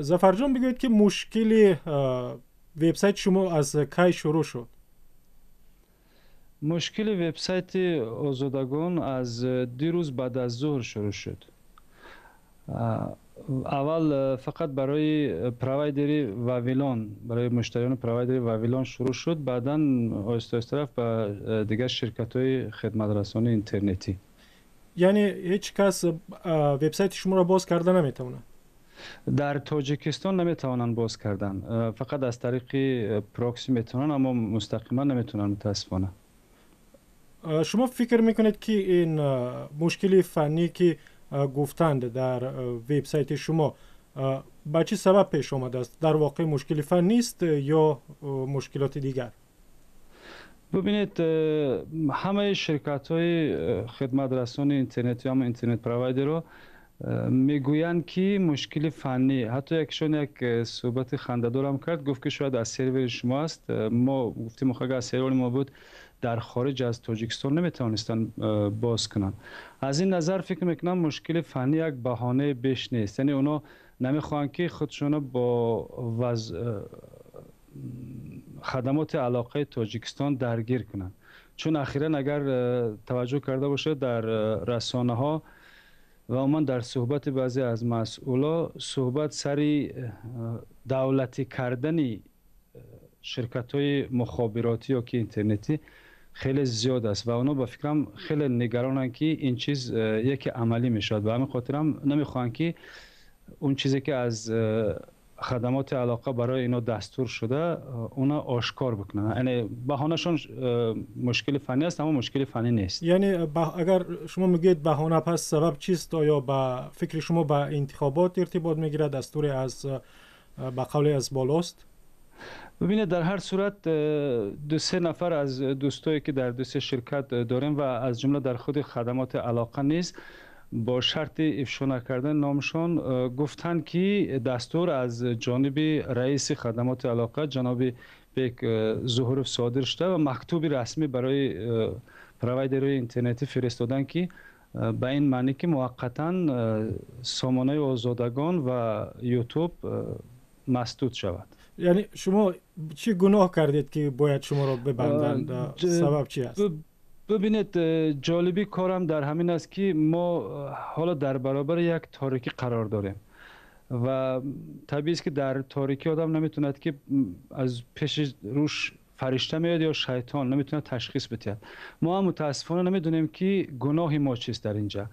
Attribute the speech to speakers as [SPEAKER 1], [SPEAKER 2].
[SPEAKER 1] ظفر جان بگوید که مشکل وبسایت شما از کی شروع شد؟
[SPEAKER 2] مشکل وبسایت آزادگان از دیروز بعد از ظهر شروع شد. اول فقط برای پروایدری واویلان، برای مشتریان پروایدری واویلان شروع شد، بعدا آهسته آهسته رفت به دیگر شرکت های خدمت رسانی اینترنتی.
[SPEAKER 1] یعنی هیچ کس وبسایت شما را باز کرده نمیتونه؟
[SPEAKER 2] در تاجیکستان نمیتوانند باز کردن، فقط از طریق پراکسی میتونن، اما مستقیما نمیتونن متاسفانه.
[SPEAKER 1] شما فکر میکنید که این مشکل فنی که گفتند در وبسایت شما با چه سبب پیش آمده است؟ در واقع مشکل فنی است یا مشکلات دیگر؟
[SPEAKER 2] ببینید، همه شرکت های خدمت رسان اینترنتی، هم اینترنت پروایدر رو میگویند که مشکل فنی. حتی یکشون یک صحبت خنده‌دار هم کرد، گفت که شاید از سرور شما است. ما گفتیم اگر از سرور ما بود در خارج از تاجیکستان نمیتونستن باز کنن. از این نظر فکر میکنم مشکل فنی یک بهانه بیش نیست. یعنی اونا نمیخوان که خودشون با خدمات علاقه تاجیکستان درگیر کنند، چون اخیرا اگر توجه کرده باشه در رسانه ها و عموما در صحبت بعضی از مسئولا، صحبت سری دولتی کردن شرکت های مخابراتی یا که اینترنتی خیلی زیاد است و اونا با فکرم خیلی نگرانن که این چیز یکی عملی میشد و همین خاطر هم نمیخوان که اون چیزی که از خدمات علاقه برای اینا دستور شده اونا آشکار بکنن. یعنی بهانه‌شون مشکل فنی است، اما مشکل فنی نیست.
[SPEAKER 1] یعنی اگر شما میگید بهانه، پس سبب چیست؟ آیا با فکر شما با انتخابات ارتباط میگیرد؟ دستور از به قول از بالاست؟
[SPEAKER 2] ببینید، در هر صورت دو سه نفر از دوستایی که در دو سه شرکت داریم و از جمله در خود خدمات علاقه نیست، با شرط افشا نکردن نامشان گفتند که دستور از جانب رئیس خدمات علاقه جناب بیک ظهورف صادر شده و مکتوب رسمی برای پروایدرهای اینترنتی فرستادن که به این معنی که موقتا سامانه آزادگان و یوتیوب مسدود شود.
[SPEAKER 1] یعنی شما چی گناه کردید که باید شما را ببندند؟ سبب چی است؟
[SPEAKER 2] ببینید، جالبی کارم در همین است که ما حالا در برابر یک تاریکی قرار داریم و طبیعی است که در تاریکی آدم نمیتوند که از پیش روش فرشته میاد یا شیطان، نمیتونه تشخیص بده. ما هم متاسفانه نمیدونیم که گناه ما چیست در اینجا.